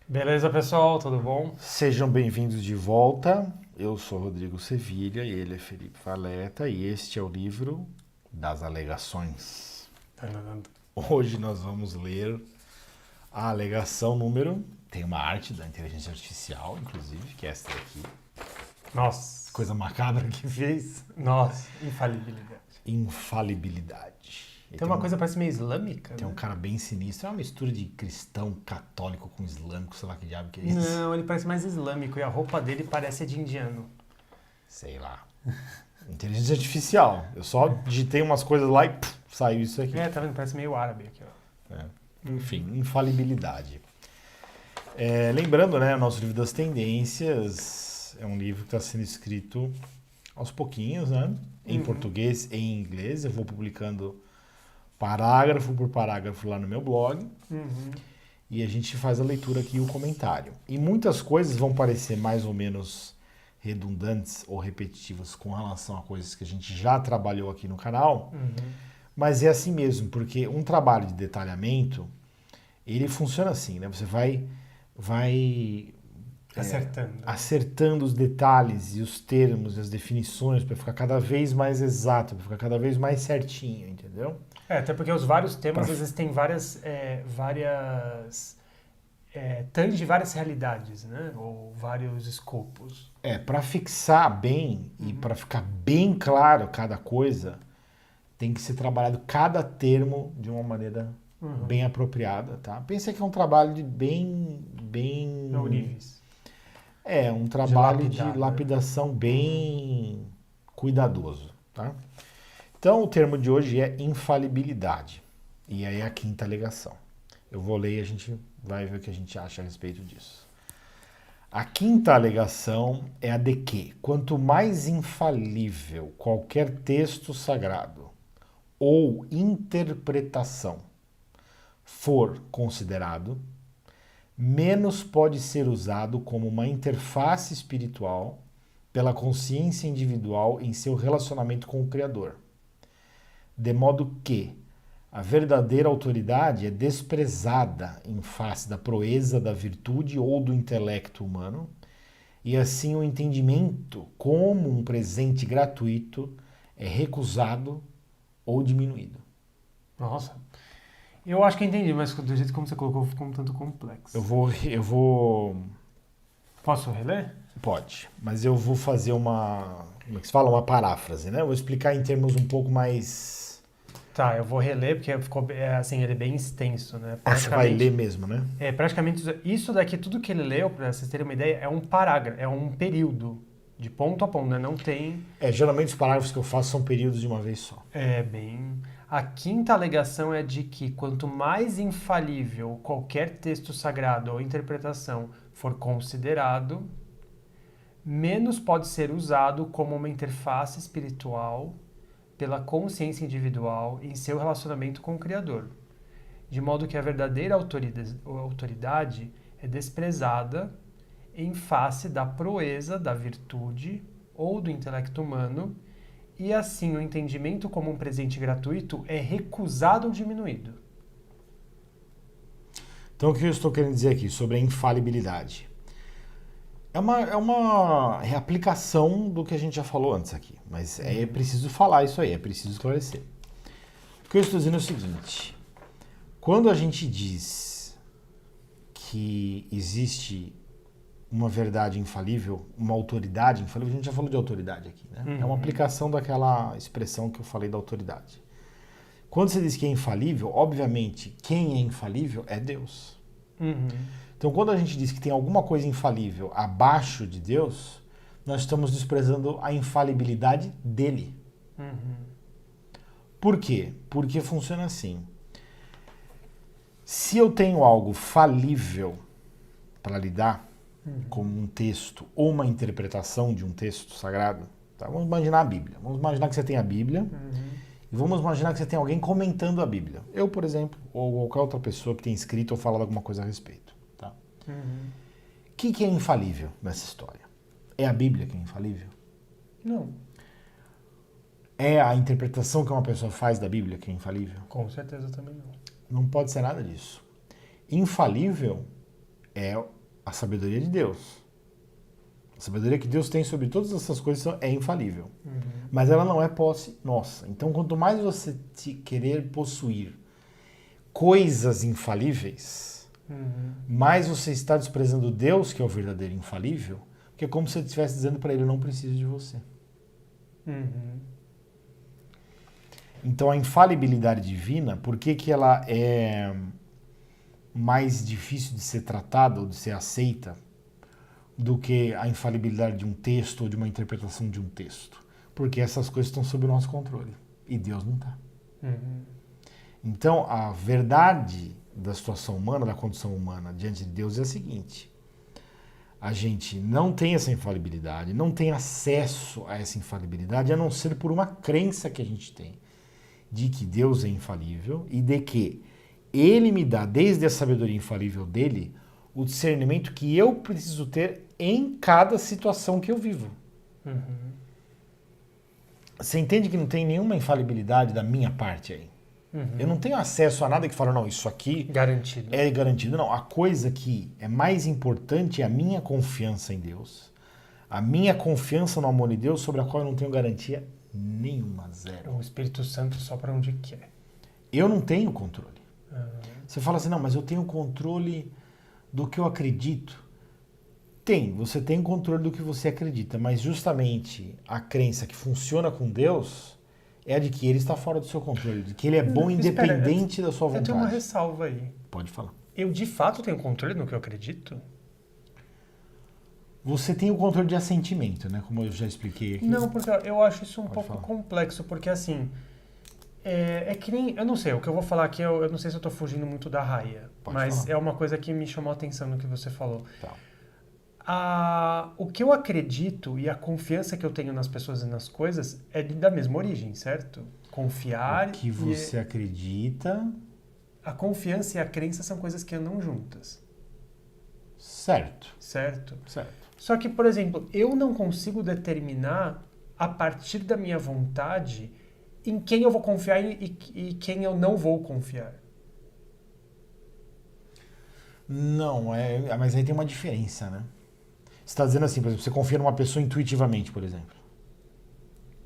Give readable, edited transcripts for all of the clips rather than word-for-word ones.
Beleza, pessoal? Tudo bom? Sejam bem-vindos de volta. Eu sou Rodrigo Sevilha e ele é Felipe Valeta e este é o livro das alegações. Hoje nós vamos ler a alegação número... Tem uma arte da inteligência artificial, inclusive, que é essa daqui. Nossa, Coisa macabra que fez. infalibilidade. Infalibilidade. E Tem uma coisa que parece meio islâmica, Tem um né? cara bem sinistro. É uma mistura de cristão católico com islâmico, sei lá que diabo que é isso. Não, ele parece mais islâmico e a roupa dele parece de indiano. Sei lá. Inteligência artificial. Eu só digitei umas coisas lá e saiu isso aqui. Tá vendo? Parece meio árabe aqui, ó. Enfim, infalibilidade. Lembrando, né, o nosso livro das tendências é um livro que está sendo escrito aos pouquinhos, né? Em português e em inglês. Eu vou publicando parágrafo por parágrafo lá no meu blog. E a gente faz a leitura aqui e o comentário. E muitas coisas vão parecer mais ou menos redundantes ou repetitivas com relação a coisas que a gente já trabalhou aqui no canal. Mas é assim mesmo, porque um trabalho de detalhamento, ele funciona assim, né? Você vai acertando os detalhes e os termos e as definições para ficar cada vez mais exato, para ficar cada vez mais certinho, entendeu? Até porque os vários temas, às vezes, têm tange de várias realidades, né? Ou vários escopos. Para fixar bem e para ficar bem claro cada coisa, tem que ser trabalhado cada termo de uma maneira bem apropriada, tá? Pensa que é um trabalho de bem... Ourives. Um trabalho de lapidar, né? lapidação bem cuidadoso, tá? Então, o termo de hoje é infalibilidade. E aí é a quinta alegação. Eu vou ler e a gente vai ver o que a gente acha a respeito disso. A quinta alegação é a de que, quanto mais infalível qualquer texto sagrado ou interpretação for considerado, menos pode ser usado como uma interface espiritual pela consciência individual em seu relacionamento com o Criador. De modo que a verdadeira autoridade é desprezada em face da proeza da virtude ou do intelecto humano, e assim o entendimento como um presente gratuito é recusado ou diminuído. Nossa. Eu acho que eu entendi, mas do jeito como você colocou, ficou um tanto complexo. Eu vou... Posso reler? Pode, mas eu vou fazer como é que se fala? Uma paráfrase, né? Eu vou explicar em termos um pouco mais... Tá, eu vou reler porque ficou assim, ele é bem extenso, né? Você vai ler mesmo, né? Praticamente isso daqui, tudo que ele leu, para vocês terem uma ideia, é um parágrafo, é um período, de ponto a ponto, né? Não tem... Geralmente os parágrafos que eu faço são períodos de uma vez só. A quinta alegação é de que quanto mais infalível qualquer texto sagrado ou interpretação for considerado, menos pode ser usado como uma interface espiritual pela consciência individual em seu relacionamento com o Criador, de modo que a verdadeira autoridade é desprezada em face da proeza da virtude ou do intelecto humano, e assim o entendimento como um presente gratuito é recusado ou diminuído. Então o que eu estou querendo dizer aqui sobre a infalibilidade? É uma reaplicação do que a gente já falou antes aqui, mas é preciso falar isso aí, é preciso esclarecer. O que eu estou dizendo é o seguinte: quando a gente diz que existe uma verdade infalível, uma autoridade infalível, a gente já falou de autoridade aqui, né? É uma aplicação daquela expressão que eu falei da autoridade. Quando você diz que é infalível, obviamente, quem é infalível é Deus. Então, quando a gente diz que tem alguma coisa infalível abaixo de Deus, nós estamos desprezando a infalibilidade dele. Por quê? Porque funciona assim. Se eu tenho algo falível para lidar, como um texto ou uma interpretação de um texto sagrado, tá? Vamos imaginar a Bíblia. Vamos imaginar que você tem a Bíblia e vamos imaginar que você tem alguém comentando a Bíblia. Eu, por exemplo, ou qualquer outra pessoa que tenha escrito ou falado alguma coisa a respeito. Tá? O que é infalível nessa história? É a Bíblia que é infalível? Não. É a interpretação que uma pessoa faz da Bíblia que é infalível? Com certeza também não. Não pode ser nada disso. Infalível é a sabedoria de Deus. A sabedoria que Deus tem sobre todas essas coisas é infalível. Mas ela não é posse nossa. Então, quanto mais você querer possuir coisas infalíveis, mais você está desprezando Deus, que é o verdadeiro infalível, que é como se você estivesse dizendo para ele, eu não preciso de você. Então, a infalibilidade divina, por que ela é mais difícil de ser tratada ou de ser aceita do que a infalibilidade de um texto ou de uma interpretação de um texto? Porque essas coisas estão sob o nosso controle e Deus não está. Então, a verdade da situação humana, da condição humana diante de Deus é a seguinte: a gente não tem essa infalibilidade, não tem acesso a essa infalibilidade, a não ser por uma crença que a gente tem de que Deus é infalível e de que Ele me dá, desde a sabedoria infalível dele, o discernimento que eu preciso ter em cada situação que eu vivo. Você entende que não tem nenhuma infalibilidade da minha parte aí? Eu não tenho acesso a nada que fala, não, isso aqui Garantido. é garantido. Não, a coisa que é mais importante é a minha confiança em Deus. A minha confiança no amor de Deus, sobre a qual eu não tenho garantia nenhuma, zero. O Espírito Santo só para onde quer. Eu não tenho controle. Você fala assim, não, mas eu tenho controle do que eu acredito. Você tem controle do que você acredita, mas justamente a crença que funciona com Deus é a de que Ele está fora do seu controle, de que Ele é bom independente da sua vontade. Eu tenho uma ressalva aí. Pode falar. Eu de fato tenho controle no que eu acredito? Você tem o controle de assentimento, né? Como eu já expliquei aqui. Não, porque eu acho isso um pouco falar. complexo, porque assim, é que nem, eu não sei, o que eu vou falar aqui, eu não sei se eu tô fugindo muito da raia, mas falar. é uma coisa que me chamou a atenção no que você falou. Tá. O que eu acredito e a confiança que eu tenho nas pessoas e nas coisas é da mesma origem, certo? Confiar O que você acredita... A confiança e a crença são coisas que andam juntas. Certo. Certo? Certo. Só que, por exemplo, eu não consigo determinar, a partir da minha vontade, em quem eu vou confiar e quem eu não vou confiar. Não, mas aí tem uma diferença, né? Você está dizendo assim, por exemplo, você confia numa pessoa intuitivamente, por exemplo.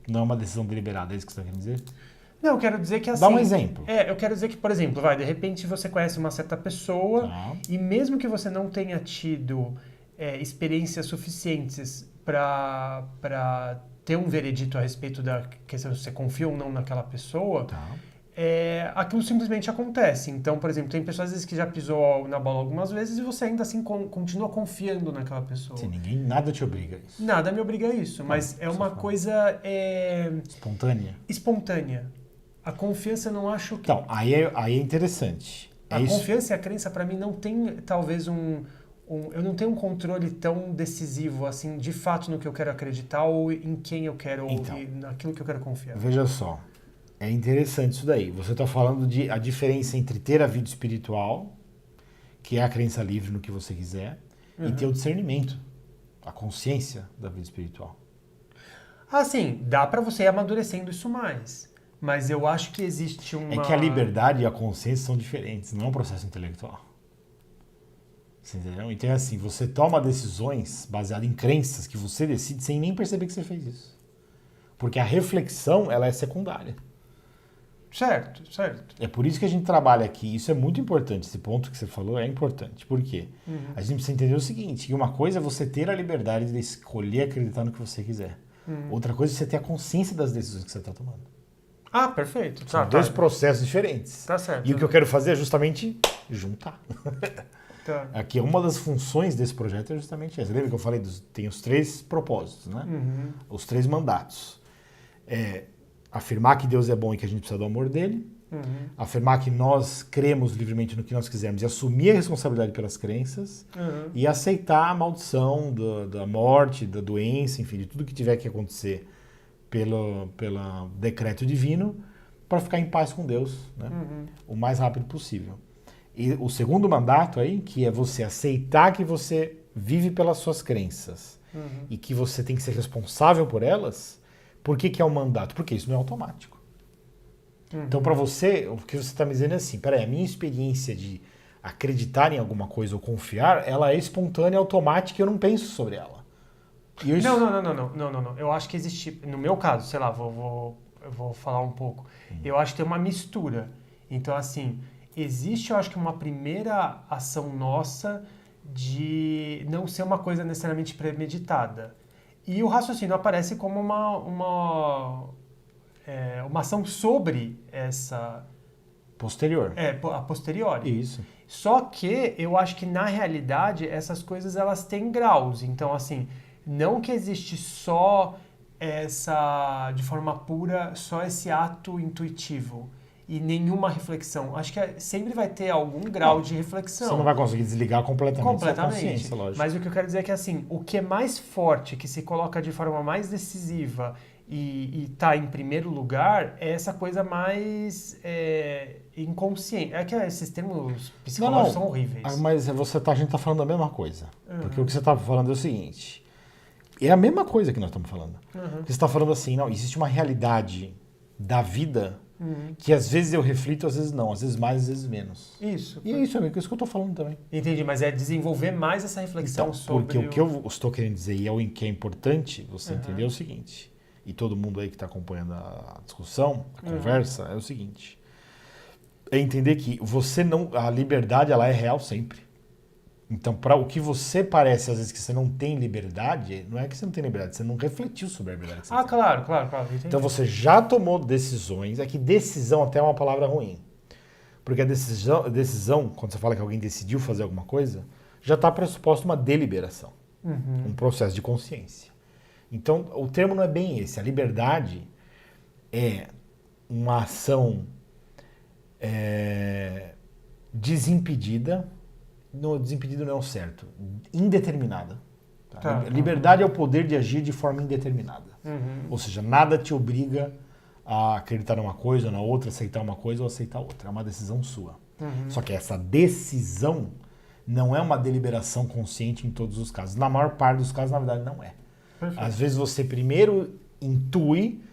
Não é uma decisão deliberada, é isso que você está querendo dizer? Não, eu quero dizer que assim... Dá um exemplo. Eu quero dizer que, por exemplo, de repente você conhece uma certa pessoa e mesmo que você não tenha tido experiências suficientes para ter um veredito a respeito da questão se você confia ou não naquela pessoa, aquilo simplesmente acontece. Então, por exemplo, tem pessoas às vezes que já pisou na bola algumas vezes e você ainda assim continua confiando naquela pessoa. Sim, nada te obriga a isso. Nada me obriga a isso, mas é uma coisa... Espontânea. A confiança eu não acho que... Então, aí é interessante. A confiança e a crença, para mim, não tem talvez eu não tenho um controle tão decisivo, assim, de fato, no que eu quero acreditar ou em quem eu quero ouvir, naquilo que eu quero confiar. Veja só, é interessante isso daí. Você está falando a diferença entre ter a vida espiritual, que é a crença livre no que você quiser, e ter o discernimento, a consciência da vida espiritual. Sim, dá para você ir amadurecendo isso mais. Mas eu acho que existe uma... É que a liberdade e a consciência são diferentes, não é um processo intelectual. Você entendeu? Então é assim, você toma decisões baseadas em crenças que você decide sem nem perceber que você fez isso. Porque a reflexão, ela é secundária. Certo. É por isso que a gente trabalha aqui. Isso é muito importante, esse ponto que você falou é importante. Por quê? A gente precisa entender o seguinte, que uma coisa é você ter a liberdade de escolher acreditar no que você quiser. Outra coisa é você ter a consciência das decisões que você está tomando. Perfeito. São dois processos diferentes. Tá certo. E o que eu quero fazer é justamente juntar. Tá. Aqui, uma das funções desse projeto é justamente essa. Lembra que eu falei, tem os 3 propósitos, né? Os 3 mandatos. Afirmar que Deus é bom e que a gente precisa do amor dele. Afirmar que nós cremos livremente no que nós quisermos e assumir a responsabilidade pelas crenças. E aceitar a maldição da morte, da doença, enfim, de tudo que tiver que acontecer pelo decreto divino para ficar em paz com Deus, né? O mais rápido possível. E o segundo mandato aí, que é você aceitar que você vive pelas suas crenças e que você tem que ser responsável por elas. Por que é um mandato? Porque isso não é automático. Então, para você, o que você está me dizendo é assim, peraí, a minha experiência de acreditar em alguma coisa ou confiar, ela é espontânea, automática e eu não penso sobre ela. Não. Eu acho que existe, no meu caso, sei lá, eu vou falar um pouco. Eu acho que tem uma mistura. Então, assim, existe, eu acho que uma primeira ação nossa de não ser uma coisa necessariamente premeditada. E o raciocínio aparece como uma ação sobre essa... Posterior. A posteriori. Isso. Só que eu acho que na realidade essas coisas elas têm graus. Então, assim, não que existe só de forma pura, só esse ato intuitivo e nenhuma reflexão. Acho que sempre vai ter algum grau de reflexão. Você não vai conseguir desligar completamente sua consciência, lógico. Mas o que eu quero dizer é que, assim, o que é mais forte, que se coloca de forma mais decisiva e está em primeiro lugar, é essa coisa mais inconsciente. É que esses termos psicológicos são horríveis. Mas a gente está falando da mesma coisa. Porque o que você está falando é o seguinte... É a mesma coisa que nós estamos falando. Você está falando assim, não, existe uma realidade da vida que às vezes eu reflito, às vezes não. Às vezes mais, às vezes menos. Isso. E é isso, amigo, é isso que eu estou falando também. Entendi, mas é desenvolver mais essa reflexão Então, sobre... Porque o que eu estou querendo dizer, e é o que é importante você entender, é o seguinte, e todo mundo aí que está acompanhando a discussão, a conversa, é o seguinte, é entender que a liberdade, ela é real sempre. Então, para o que você parece, às vezes, que você não tem liberdade, não é que você não tem liberdade, você não refletiu sobre a liberdade que você tem. Claro. Entendi. Então, você já tomou decisões, é que decisão até é uma palavra ruim. Porque a decisão, quando você fala que alguém decidiu fazer alguma coisa, já está pressuposto uma deliberação, um processo de consciência. Então, o termo não é bem esse. A liberdade é uma ação desimpedida. No desimpedido não é o certo. Indeterminada. Tá? Liberdade é o poder de agir de forma indeterminada. Ou seja, nada te obriga a acreditar numa coisa ou na outra, aceitar uma coisa ou aceitar outra. É uma decisão sua. Só que essa decisão não é uma deliberação consciente em todos os casos. Na maior parte dos casos, na verdade, não é. Perfeito. Às vezes você primeiro intui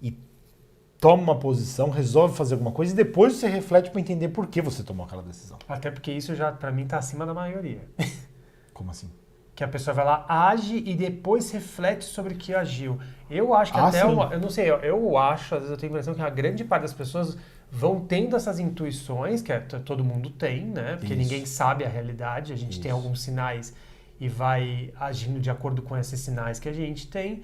e toma uma posição, resolve fazer alguma coisa e depois você reflete para entender por que você tomou aquela decisão. Até porque isso já, pra mim, tá acima da maioria. Como assim? Que a pessoa vai lá, age e depois reflete sobre o que agiu. Eu acho que eu não sei, eu acho, às vezes eu tenho a impressão que a grande parte das pessoas vão tendo essas intuições, que todo mundo tem, né? Porque ninguém sabe a realidade, a gente tem alguns sinais e vai agindo de acordo com esses sinais que a gente tem.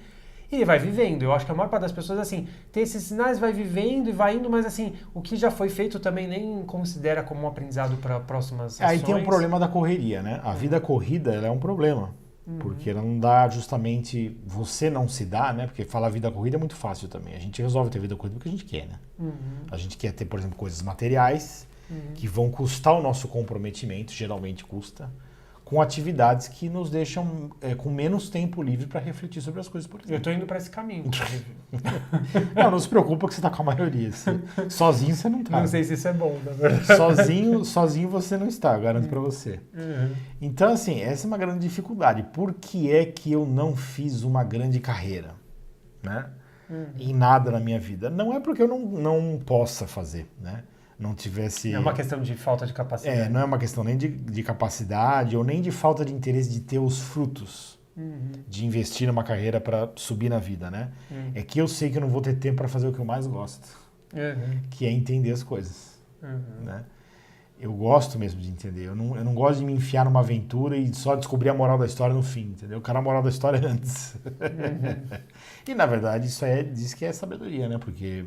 E vai vivendo. Eu acho que a maior parte das pessoas, assim, tem esses sinais, vai vivendo e vai indo, mas, assim, o que já foi feito também nem considera como um aprendizado para próximas ações. Aí tem um problema da correria, né? A vida corrida, ela é um problema. Porque ela não dá justamente... Você não se dá, né? Porque falar vida corrida é muito fácil também. A gente resolve ter vida corrida porque a gente quer, né? A gente quer ter, por exemplo, coisas materiais que vão custar o nosso comprometimento, geralmente custa, com atividades que nos deixam com menos tempo livre para refletir sobre as coisas, por exemplo. Eu tô indo para esse caminho, inclusive. Não se preocupa que você tá com a maioria. Sozinho você não tá. Não sei se isso é bom, na verdade. Sozinho você não está, eu garanto para você. Então, assim, essa é uma grande dificuldade. Por que é que eu não fiz uma grande carreira, né? Em nada na minha vida? Não é porque eu não possa fazer, né? Não tivesse... É uma questão de falta de capacidade. Não é uma questão nem de capacidade ou nem de falta de interesse de ter os frutos de investir numa carreira para subir na vida, né? É que eu sei que eu não vou ter tempo para fazer o que eu mais gosto, que é entender as coisas, né? Eu gosto mesmo de entender. Eu não gosto de me enfiar numa aventura e só descobrir a moral da história no fim, entendeu? Eu quero a moral da história antes. E, na verdade, isso diz que é sabedoria, né? Porque...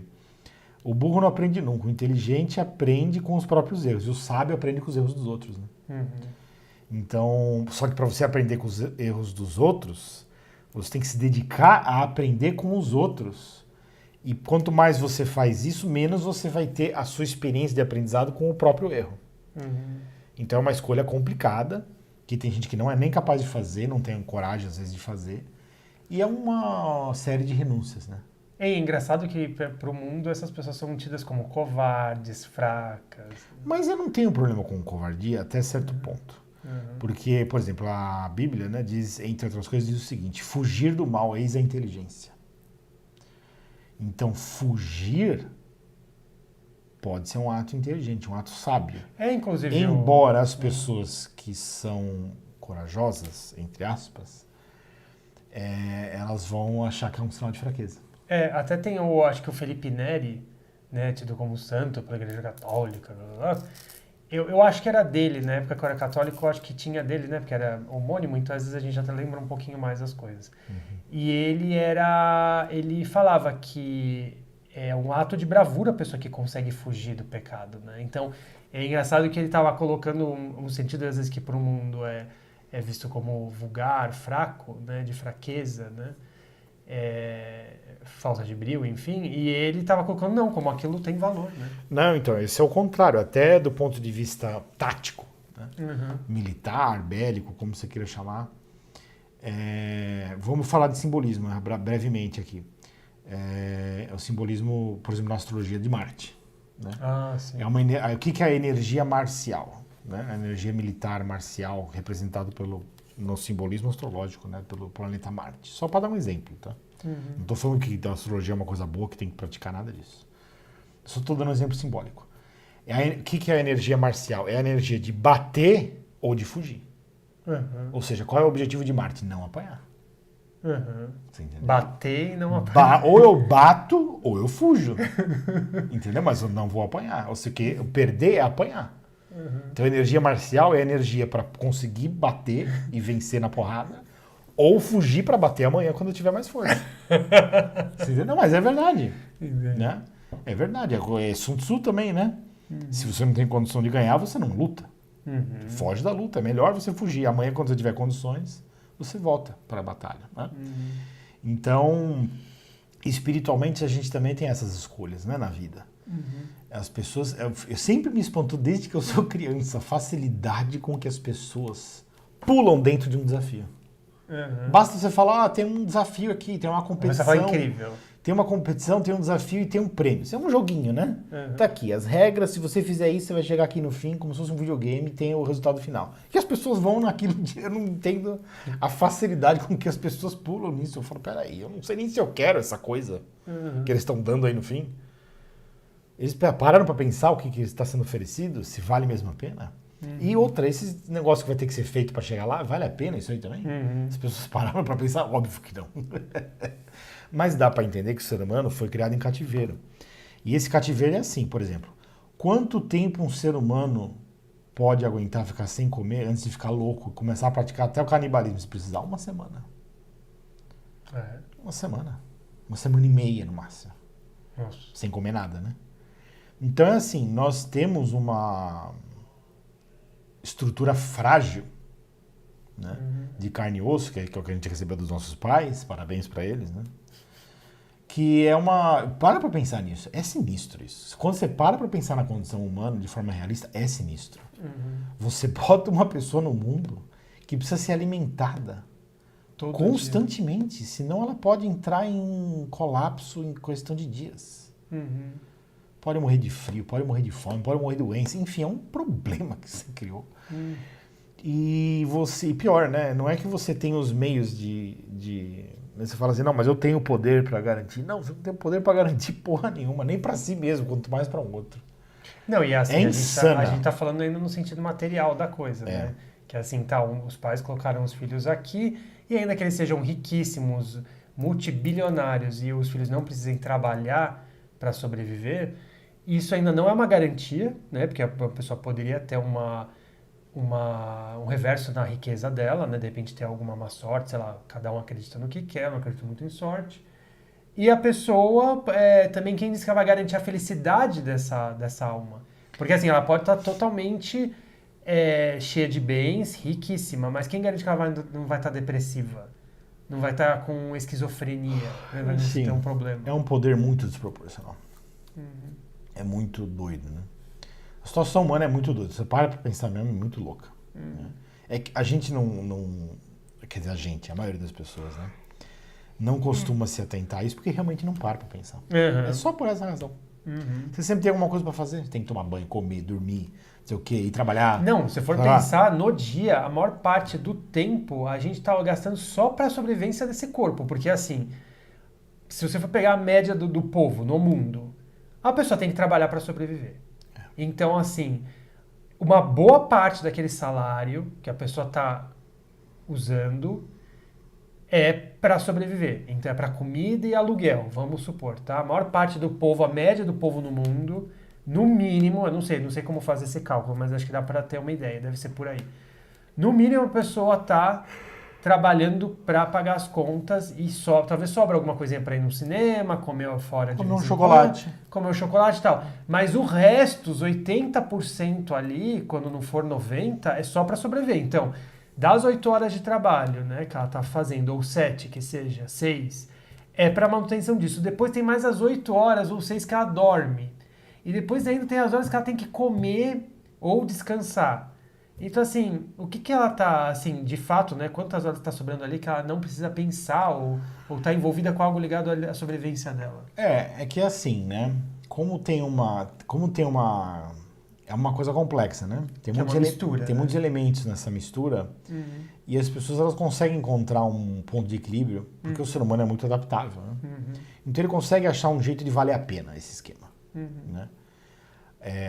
O burro não aprende nunca, o inteligente aprende com os próprios erros, e o sábio aprende com os erros dos outros, né? Então, só que para você aprender com os erros dos outros, você tem que se dedicar a aprender com os outros. E quanto mais você faz isso, menos você vai ter a sua experiência de aprendizado com o próprio erro. Então é uma escolha complicada, que tem gente que não é nem capaz de fazer, não tem coragem às vezes de fazer, e é uma série de renúncias, né? É engraçado que para o mundo essas pessoas são tidas como covardes, fracas. Mas eu não tenho problema com covardia até certo ponto. Porque, por exemplo, a Bíblia, né, diz, entre outras coisas, diz o seguinte: fugir do mal, eis a inteligência. Então, fugir pode ser um ato inteligente, um ato sábio. Inclusive... Embora as pessoas que são corajosas, entre aspas, elas vão achar que é um sinal de fraqueza. Até tem acho que o Felipe Neri, né, tido como santo pela Igreja Católica, blá, blá. Eu acho que era dele, na época que eu era católico, eu acho que tinha dele, né, porque era homônimo, então às vezes a gente até lembra um pouquinho mais das coisas. E ele falava que é um ato de bravura a pessoa que consegue fugir do pecado, né? Então, é engraçado que ele estava colocando um sentido, às vezes, que para o mundo é visto como vulgar, fraco, né, de fraqueza, né? Falta de brio, enfim, e ele estava colocando, não, como aquilo tem valor, né? Não, então, esse é o contrário, até do ponto de vista tático, né? Militar, bélico, como você queira chamar. Vamos falar de simbolismo, né, brevemente aqui. O simbolismo, por exemplo, na astrologia de Marte. Né? Sim. O que é a energia marcial? Né? A energia militar marcial, representada no simbolismo astrológico, né? Pelo planeta Marte. Só para dar um exemplo, tá? Não estou falando que a astrologia é uma coisa boa, que tem que praticar nada disso. Só estou dando um exemplo simbólico. O que é a energia marcial? É a energia de bater ou de fugir. Ou seja, qual é o objetivo de Marte? Não apanhar. Você entendeu? Bater e não apanhar. Ou eu bato ou eu fujo. Entendeu? Mas eu não vou apanhar. Ou seja, perder é apanhar. Então a energia marcial é a energia para conseguir bater e vencer na porrada, ou fugir para bater amanhã quando eu tiver mais força. Você entendeu? Não, mas é verdade. Né? É verdade. É Sun Tzu também, né? Se você não tem condição de ganhar, você não luta. Foge da luta. É melhor você fugir. Amanhã, quando você tiver condições, você volta para a batalha. Né? Então, espiritualmente, a gente também tem essas escolhas, né, na vida. As pessoas... Eu sempre me espanto, desde que eu sou criança, a facilidade com que as pessoas pulam dentro de um desafio. Basta você falar, tem um desafio aqui, tem uma competição. Você fala incrível. Tem uma competição, tem um desafio e tem um prêmio. Isso é um joguinho, né? Tá aqui, as regras, se você fizer isso, você vai chegar aqui no fim, como se fosse um videogame, e tem o resultado final. E as pessoas vão naquilo, eu não entendo a facilidade com que as pessoas pulam nisso. Eu falo, peraí, eu não sei nem se eu quero essa coisa que eles estão dando aí no fim. Eles pararam para pensar o que está sendo oferecido, se vale mesmo a pena? E outra, esse negócio que vai ter que ser feito para chegar lá, vale a pena isso aí também? As pessoas pararam para pensar, óbvio que não. Mas dá para entender que o ser humano foi criado em cativeiro. E esse cativeiro é assim, por exemplo, quanto tempo um ser humano pode aguentar ficar sem comer antes de ficar louco, começar a praticar até o canibalismo, se precisar? Uma semana. Uma semana. Uma semana e meia no máximo. Nossa. Sem comer nada, né? Então é assim, nós temos uma estrutura frágil, né? De carne e osso, que é o que a gente recebeu dos nossos pais, parabéns para eles, né? Que é uma... Para pensar nisso, é sinistro isso. Quando você para pensar na condição humana de forma realista, é sinistro. Você bota uma pessoa no mundo que precisa ser alimentada Todo constantemente, dia. Senão ela pode entrar em colapso em questão de dias. Pode morrer de frio, pode morrer de fome, pode morrer de doença, enfim, é um problema que você criou. E pior, né? Não é que você tem os meios você fala assim, não, mas eu tenho o poder para garantir. Não, você não tem poder para garantir porra nenhuma, nem para si mesmo, quanto mais para um outro. Não, e assim, insana. A gente tá falando ainda no sentido material da coisa, né? Que assim, os pais colocaram os filhos aqui, e ainda que eles sejam riquíssimos, multibilionários, e os filhos não precisem trabalhar para sobreviver, isso ainda não é uma garantia, né? Porque a pessoa poderia ter um reverso na riqueza dela, né? De repente ter alguma má sorte, sei lá, cada um acredita no que quer, eu não acredito muito em sorte. E a pessoa, também quem diz que ela vai garantir a felicidade dessa alma? Porque assim, ela pode estar totalmente cheia de bens, riquíssima, mas quem garante que ela não vai estar depressiva? Não vai estar com esquizofrenia, né? Vai ter um problema. É um poder muito desproporcional. É muito doido, né? A situação humana é muito doida. Você para pensar mesmo, é muito louca. Né? É que a gente não... Quer dizer, a maioria das pessoas, né? Não costuma se atentar a isso porque realmente não para pensar. É só por essa razão. Você sempre tem alguma coisa para fazer. Você tem que tomar banho, comer, dormir, não sei o quê, ir trabalhar. Não, se for pensar, no dia, a maior parte do tempo a gente tá gastando só para a sobrevivência desse corpo. Porque assim, se você for pegar a média do povo no mundo, a pessoa tem que trabalhar para sobreviver. Então, assim, uma boa parte daquele salário que a pessoa está usando é para sobreviver. Então, é para comida e aluguel, vamos supor, tá? A maior parte do povo, a média do povo no mundo, no mínimo, eu não sei como fazer esse cálculo, mas acho que dá para ter uma ideia, deve ser por aí. No mínimo, a pessoa está trabalhando para pagar as contas e talvez sobra alguma coisinha para ir no cinema, comer fora de Comer um vez em chocolate. quando, comer um chocolate e tal. Mas o resto, os 80% ali, quando não for 90%, é só para sobreviver. Então, das 8 horas de trabalho, né, que ela está fazendo, ou 7, que seja, 6, é para manutenção disso. Depois tem mais as 8 horas ou 6 que ela dorme. E depois ainda tem as horas que ela tem que comer ou descansar. Então, assim, o que que ela tá, assim, de fato, né? Quantas horas tá sobrando ali que ela não precisa pensar ou tá envolvida com algo ligado à sobrevivência dela? É que é assim, né? É uma coisa complexa, né? Que é uma mistura, Tem né? muitos elementos nessa mistura e as pessoas elas conseguem encontrar um ponto de equilíbrio porque o ser humano é muito adaptável, né? Então ele consegue achar um jeito de valer a pena esse esquema, né?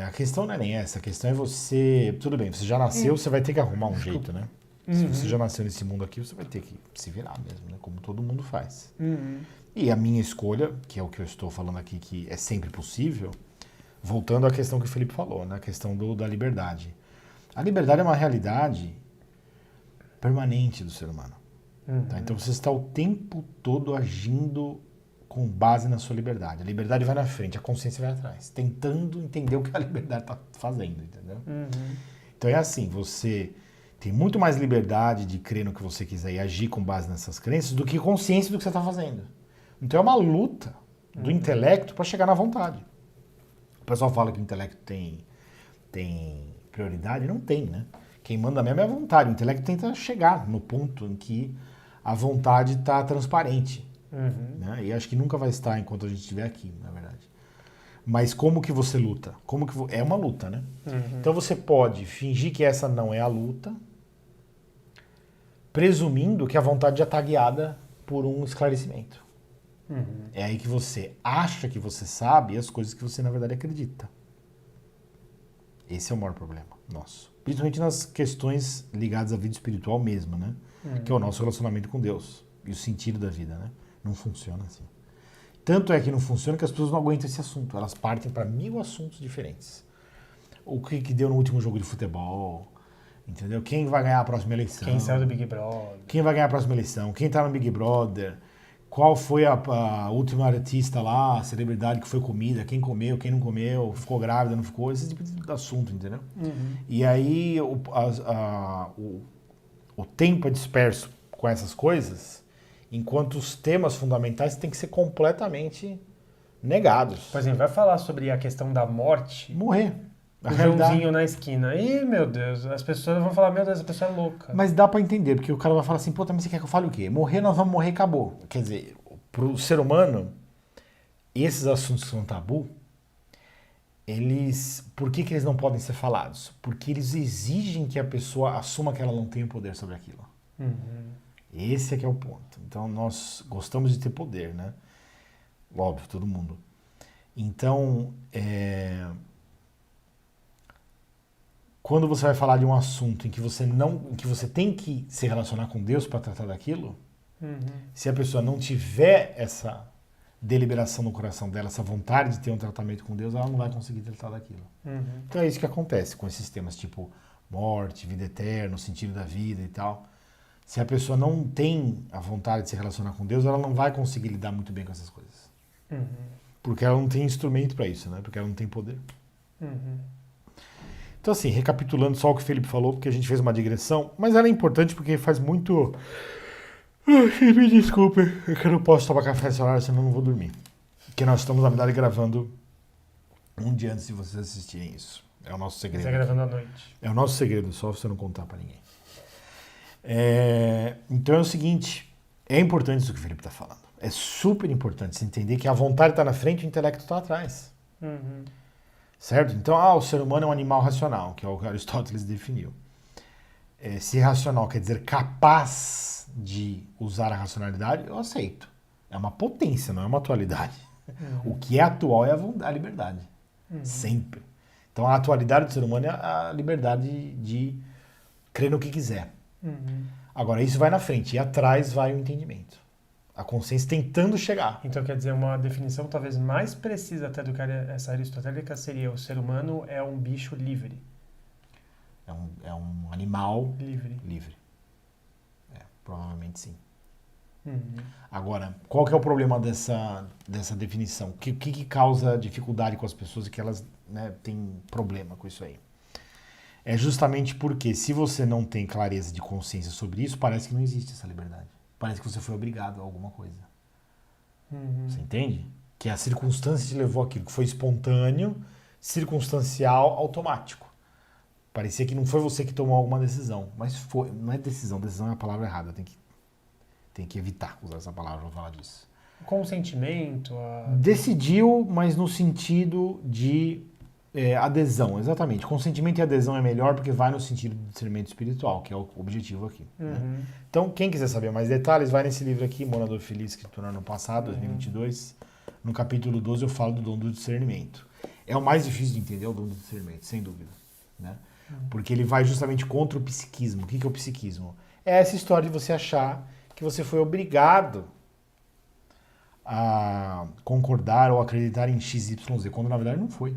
A questão não é nem essa, a questão é você... Tudo bem, você já nasceu, você vai ter que arrumar um jeito, né? Se você já nasceu nesse mundo aqui, você vai ter que se virar mesmo, né? Como todo mundo faz. E a minha escolha, que é o que eu estou falando aqui, que é sempre possível, voltando à questão que o Felipe falou, né? A questão da liberdade. A liberdade é uma realidade permanente do ser humano. Tá? Então você está o tempo todo agindo com base na sua liberdade. A liberdade vai na frente, a consciência vai atrás, tentando entender o que a liberdade está fazendo, entendeu? Então é assim, você tem muito mais liberdade de crer no que você quiser e agir com base nessas crenças do que consciência do que você está fazendo. Então é uma luta do intelecto para chegar na vontade. O pessoal fala que o intelecto tem prioridade, não tem, né? Quem manda mesmo é a vontade. O intelecto tenta chegar no ponto em que a vontade está transparente. Né? E acho que nunca vai estar enquanto a gente estiver aqui, na verdade. Mas como que você luta? É uma luta, né? Então você pode fingir que essa não é a luta, presumindo que a vontade já está guiada por um esclarecimento. É aí que você acha que você sabe as coisas que você, na verdade, acredita. Esse é o maior problema nosso. Principalmente nas questões ligadas à vida espiritual mesmo, né? Que é o nosso relacionamento com Deus e o sentido da vida, né? Não funciona assim. Tanto é que não funciona que as pessoas não aguentam esse assunto. Elas partem para 1000 assuntos diferentes. O que deu no último jogo de futebol, entendeu? Quem vai ganhar a próxima eleição? Quem saiu do Big Brother? Quem vai ganhar a próxima eleição? Quem tá no Big Brother? Qual foi a última artista lá, a celebridade que foi comida? Quem comeu, quem não comeu? Ficou grávida, não ficou? Esse tipo de assunto, entendeu? E aí o tempo é disperso com essas coisas, enquanto os temas fundamentais têm que ser completamente negados. Por exemplo, vai falar sobre a questão da morte, Morrer. o Joãozinho na esquina. Ih, meu Deus, as pessoas vão falar, meu Deus, essa pessoa é louca. Mas dá pra entender, porque o cara vai falar assim, pô, também você quer que eu fale o quê? Morrer, nós vamos morrer e acabou. Quer dizer, pro ser humano, esses assuntos que são tabu, por que eles não podem ser falados? Porque eles exigem que a pessoa assuma que ela não tem o poder sobre aquilo. Esse é que é o ponto. Então, nós gostamos de ter poder, né? Óbvio, todo mundo. Então, quando você vai falar de um assunto em que você tem que se relacionar com Deus para tratar daquilo, se a pessoa não tiver essa deliberação no coração dela, essa vontade de ter um tratamento com Deus, ela não vai conseguir tratar daquilo. Então é isso que acontece com esses temas tipo morte, vida eterna, o sentido da vida e tal. Se a pessoa não tem a vontade de se relacionar com Deus, ela não vai conseguir lidar muito bem com essas coisas. Porque ela não tem instrumento para isso, né? Porque ela não tem poder. Então, assim, recapitulando só o que o Felipe falou, porque a gente fez uma digressão, mas ela é importante porque faz muito... Me desculpe, é que eu não posso tomar café nessa hora, senão eu não vou dormir. Porque nós estamos, na verdade, gravando um dia antes de vocês assistirem isso. É o nosso segredo. Você está gravando à noite. É o nosso segredo, só você não contar para ninguém. Então é o seguinte, é importante isso que o Felipe está falando. É super importante você entender que a vontade está na frente e o intelecto está atrás. Certo? Então, o ser humano é um animal racional, que é o que Aristóteles definiu. Se racional quer dizer capaz de usar a racionalidade, eu aceito. É uma potência, não é uma atualidade. O que é atual é a liberdade. Sempre. Então a atualidade do ser humano é a liberdade de crer no que quiser. Agora, isso vai na frente, e atrás vai o entendimento. A consciência tentando chegar. Então, quer dizer, uma definição talvez mais precisa até do que essa aristotélica seria: o ser humano é um bicho livre. É um animal Livre. livre. Provavelmente sim. Agora, qual que é o problema dessa definição? O que causa dificuldade com as pessoas e que elas, né, têm problema com isso aí? É justamente porque se você não tem clareza de consciência sobre isso, parece que não existe essa liberdade. Parece que você foi obrigado a alguma coisa. Você entende? Que a circunstância te levou àquilo, que foi espontâneo, circunstancial, automático. Parecia que não foi você que tomou alguma decisão, mas foi. Não é decisão é a palavra errada, tem que evitar usar essa palavra para falar disso. Consentimento. Decidiu, mas no sentido de adesão, exatamente. Consentimento e adesão é melhor porque vai no sentido do discernimento espiritual, que é o objetivo aqui. Né? Então, quem quiser saber mais detalhes, vai nesse livro aqui, Morador Feliz, escrito no ano passado, 2022. No capítulo 12 eu falo do dom do discernimento. É o mais difícil de entender, o dom do discernimento, sem dúvida. Né? Porque ele vai justamente contra o psiquismo. O que é o psiquismo? É essa história de você achar que você foi obrigado a concordar ou acreditar em XYZ, quando na verdade não foi.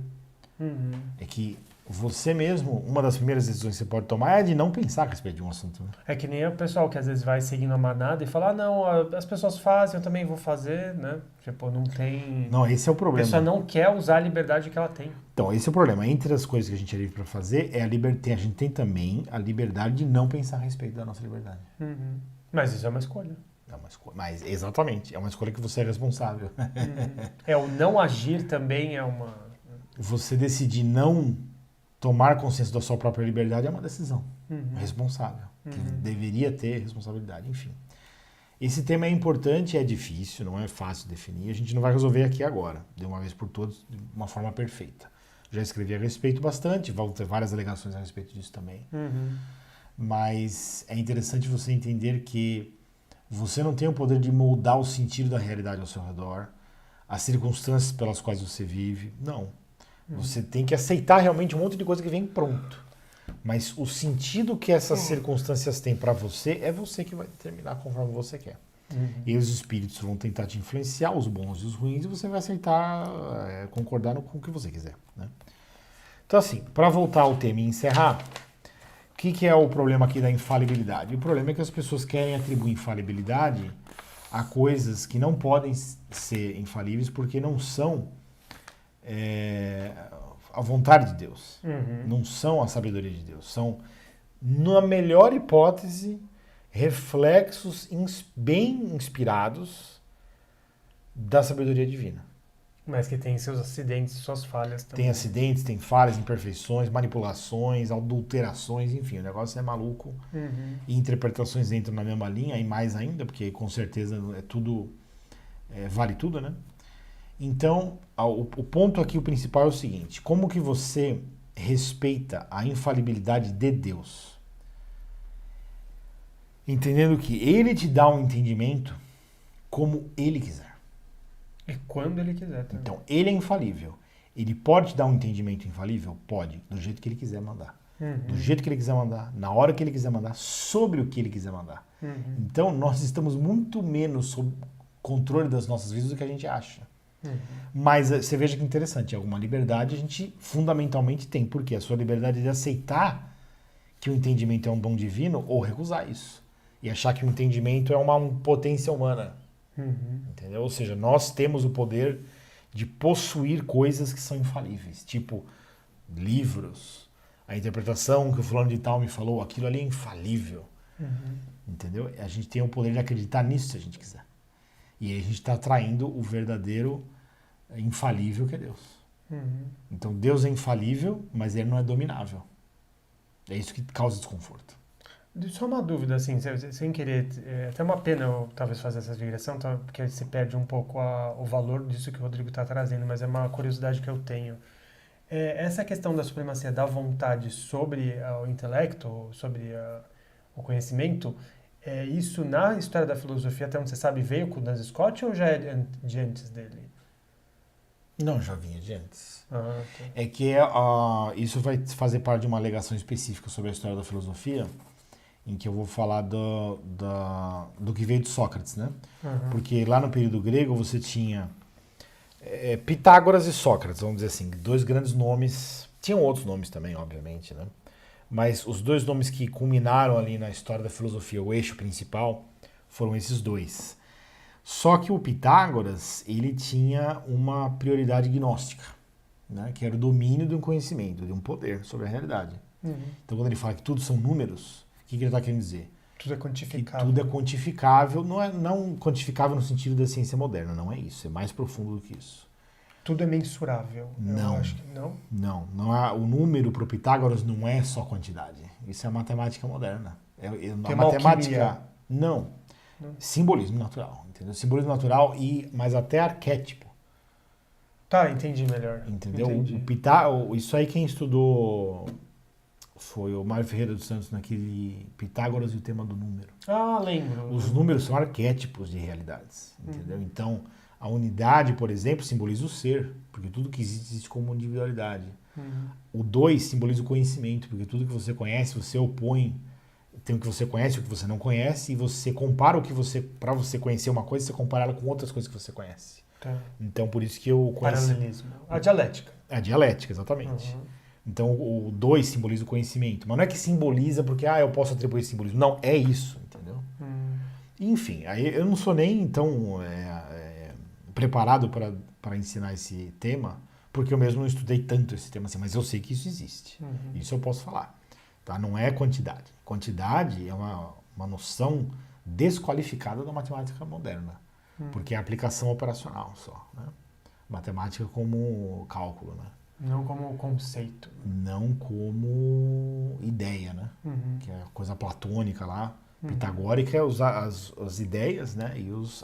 É que você mesmo, uma das primeiras decisões que você pode tomar é de não pensar a respeito de um assunto. Né? É que nem o pessoal que às vezes vai seguindo a manada e fala: não, as pessoas fazem, eu também vou fazer, né? Tipo, não tem... Não, esse é o A problema. pessoa não quer usar a liberdade que ela tem. Então, esse é o problema. Entre as coisas que a gente é livre para fazer, a gente tem também a liberdade de não pensar a respeito da nossa liberdade. Mas isso é uma escolha. É uma escolha. Mas, exatamente, é uma escolha que você é responsável. O não agir também é uma... Você decidir não tomar consciência da sua própria liberdade é uma decisão responsável, que deveria ter responsabilidade, enfim. Esse tema é importante, é difícil, não é fácil de definir, a gente não vai resolver aqui agora, de uma vez por todas, de uma forma perfeita. Já escrevi a respeito bastante, vão ter várias alegações a respeito disso também, mas é interessante você entender que você não tem o poder de moldar o sentido da realidade ao seu redor, as circunstâncias pelas quais você vive, não. Você tem que aceitar realmente um monte de coisa que vem pronto. Mas o sentido que essas circunstâncias têm para você é você que vai determinar conforme você quer. E os espíritos vão tentar te influenciar, os bons e os ruins, e você vai aceitar, concordar com o que você quiser. Né? Então, assim, para voltar ao tema e encerrar, o que é o problema aqui da infalibilidade? O problema é que as pessoas querem atribuir infalibilidade a coisas que não podem ser infalíveis porque não são a vontade de Deus. Não são a sabedoria de Deus. São, na melhor hipótese, reflexos bem inspirados da sabedoria divina. Mas que tem seus acidentes e suas falhas também. Tem acidentes, tem falhas, imperfeições, manipulações, adulterações, enfim, o negócio é maluco. E interpretações entram na mesma linha, e mais ainda, porque com certeza é tudo, vale tudo, né? Então, o ponto aqui, o principal é o seguinte: como que você respeita a infalibilidade de Deus? Entendendo que Ele te dá um entendimento como Ele quiser. E quando Ele quiser também. Então, Ele é infalível. Ele pode te dar um entendimento infalível? Pode, do jeito que Ele quiser mandar. Do jeito que Ele quiser mandar, na hora que Ele quiser mandar, sobre o que Ele quiser mandar. Então, nós estamos muito menos sob controle das nossas vidas do que a gente acha. Mas você veja que interessante, alguma liberdade a gente fundamentalmente tem, porque a sua liberdade de aceitar que o entendimento é um dom divino ou recusar isso. E achar que o entendimento é uma potência humana. Entendeu? Ou seja, nós temos o poder de possuir coisas que são infalíveis, tipo livros, a interpretação que o fulano de tal me falou, aquilo ali é infalível. Entendeu? A gente tem o poder de acreditar nisso se a gente quiser. E aí a gente está atraindo o verdadeiro infalível que é Deus. Então Deus é infalível, mas Ele não é dominável. É isso que causa desconforto. Só uma dúvida, assim, sem querer, é até uma pena eu talvez fazer essa digressão, tá? Porque você perde um pouco o valor disso que o Rodrigo está trazendo, mas é uma curiosidade que eu tenho. Essa questão da supremacia da vontade sobre o intelecto, sobre o conhecimento, isso na história da filosofia, até onde você sabe, veio com o Duns Scott ou já é de antes dele? Não, já vinha de antes. Ah, tá. É que isso vai fazer parte de uma alegação específica sobre a história da filosofia, em que eu vou falar do que veio de Sócrates, né? Uhum. Porque lá no período grego você tinha Pitágoras e Sócrates, vamos dizer assim, dois grandes nomes. Tinham outros nomes também, obviamente, né? Mas os dois nomes que culminaram ali na história da filosofia, o eixo principal, foram esses dois. Só que o Pitágoras, ele tinha uma prioridade gnóstica, né? Que era o domínio de um conhecimento, de um poder sobre a realidade. Uhum. Então, quando ele fala que tudo são números, o que ele está querendo dizer? Tudo é Que quantificável. tudo é quantificável, não quantificável no sentido da ciência moderna, não é isso, é mais profundo do que isso. Tudo é mensurável. Não. Eu acho que não. Não há, o número para o Pitágoras não é só quantidade, isso é a matemática moderna. A Tem uma matemática, alquimia. não, Não. simbolismo natural, entendeu? Simbolismo natural, mas até arquétipo, Tá, entendi melhor. entendeu? Entendi. Isso aí quem estudou foi o Mário Ferreira dos Santos naquele Pitágoras e o tema do número. Ah, lembro. Os números são arquétipos de realidades, entendeu? Então, a unidade, por exemplo, simboliza o ser, porque tudo que existe como individualidade. Uhum. O 2 simboliza o conhecimento, porque tudo que você conhece, você opõe. Tem o que você conhece e o que você não conhece, e você compara o que você. Para você conhecer uma coisa, você compara ela com outras coisas que você conhece. Tá. Então, por isso que eu conheci. Paralelismo. A dialética. A dialética, exatamente. Uhum. Então, o 2 simboliza o conhecimento. Mas não é que simboliza porque eu posso atribuir esse simbolismo. Não, é isso, entendeu? Enfim, aí eu não sou nem tão preparado para ensinar esse tema, porque eu mesmo não estudei tanto esse tema assim, mas eu sei que isso existe. Uhum. Isso eu posso falar. Tá? Não é quantidade. Quantidade é uma noção desqualificada da matemática moderna, porque é aplicação operacional só. Né? Matemática como cálculo, né? Não como conceito. Não como ideia, né? Uhum. Que é a coisa platônica lá. Pitagórica é as ideias, né? E os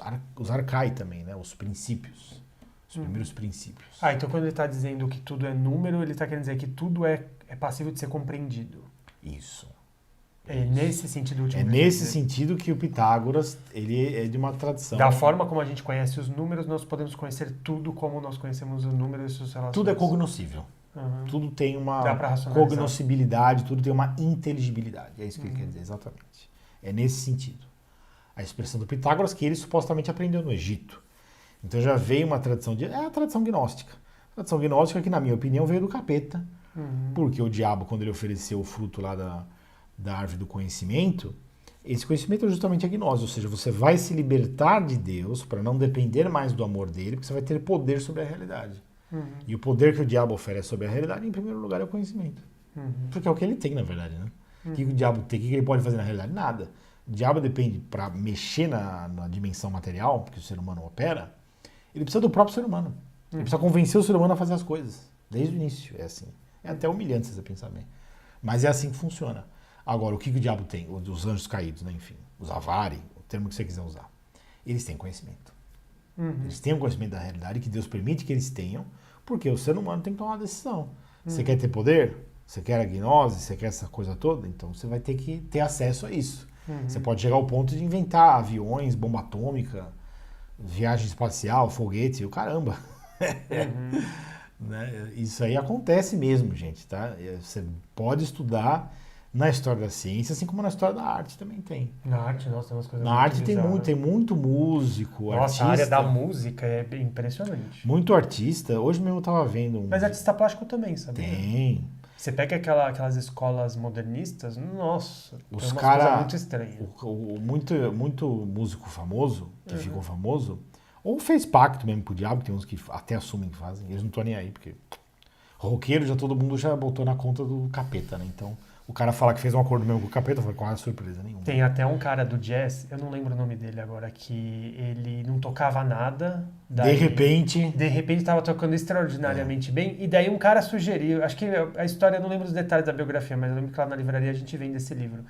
arcai também, né? Os princípios. Os primeiros princípios. Ah, então quando ele está dizendo que tudo é número, ele está querendo dizer que tudo é passível de ser compreendido. Isso. É nesse sentido último. É que nesse quer dizer. sentido que o Pitágoras, ele é de uma tradição. Da forma como a gente conhece os números, nós podemos conhecer tudo como nós conhecemos os números e suas relações. Tudo é cognoscível. Uhum. Tudo tem uma Dá pra racionalizar. cognoscibilidade, tudo tem uma inteligibilidade. É isso que ele quer dizer, exatamente. É nesse sentido. A expressão do Pitágoras que ele supostamente aprendeu no Egito. Então já veio uma tradição é a tradição gnóstica. A tradição gnóstica que, na minha opinião, veio do capeta. Porque o diabo, quando ele ofereceu o fruto lá da árvore do conhecimento, esse conhecimento é justamente a gnose. Ou seja, você vai se libertar de Deus para não depender mais do amor dele, porque você vai ter poder sobre a realidade. E o poder que o diabo oferece sobre a realidade, em primeiro lugar, é o conhecimento. Porque é o que ele tem, na verdade, né? O que o diabo tem? O que ele pode fazer na realidade? Nada. O diabo depende, para mexer na dimensão material, que o ser humano opera, ele precisa do próprio ser humano. Ele precisa convencer o ser humano a fazer as coisas. Desde o início, é assim. É até humilhante se você pensar bem. Mas é assim que funciona. Agora, o que o diabo tem? Os anjos caídos, né? Enfim, os avari, o termo que você quiser usar. Eles têm conhecimento. Eles têm um conhecimento da realidade que Deus permite que eles tenham, porque o ser humano tem que tomar uma decisão. Você quer ter poder? Você quer a gnose? Você quer essa coisa toda? Então você vai ter que ter acesso a isso. Você pode chegar ao ponto de inventar aviões, bomba atômica, viagem espacial, foguete, o caramba. Né? Isso aí acontece mesmo, gente. Tá? Você pode estudar na história da ciência, assim como na história da arte também tem. Na arte, nossa, tem umas coisas Na muito arte bizarras. tem muito músico, Nossa, artista. a área da música é bem impressionante. Muito artista. Hoje mesmo eu tava vendo Mas artista plástico também, sabia? Tem. Você pega aquelas escolas modernistas, nossa, tem Os umas cara- coisas muito estranhas. Muito músico famoso, que ficou famoso, ou fez pacto mesmo com o diabo, tem uns que até assumem que fazem, eles não estão nem aí, porque roqueiro todo mundo já botou na conta do capeta, né? Então, o cara fala que fez um acordo mesmo com o capeta, foi quase surpresa nenhuma. Tem até um cara do jazz, eu não lembro o nome dele agora, que ele não tocava nada. De repente, estava tocando extraordinariamente bem, e daí um cara sugeriu, acho que a história, eu não lembro os detalhes da biografia, mas eu lembro que lá na livraria a gente vende esse livro.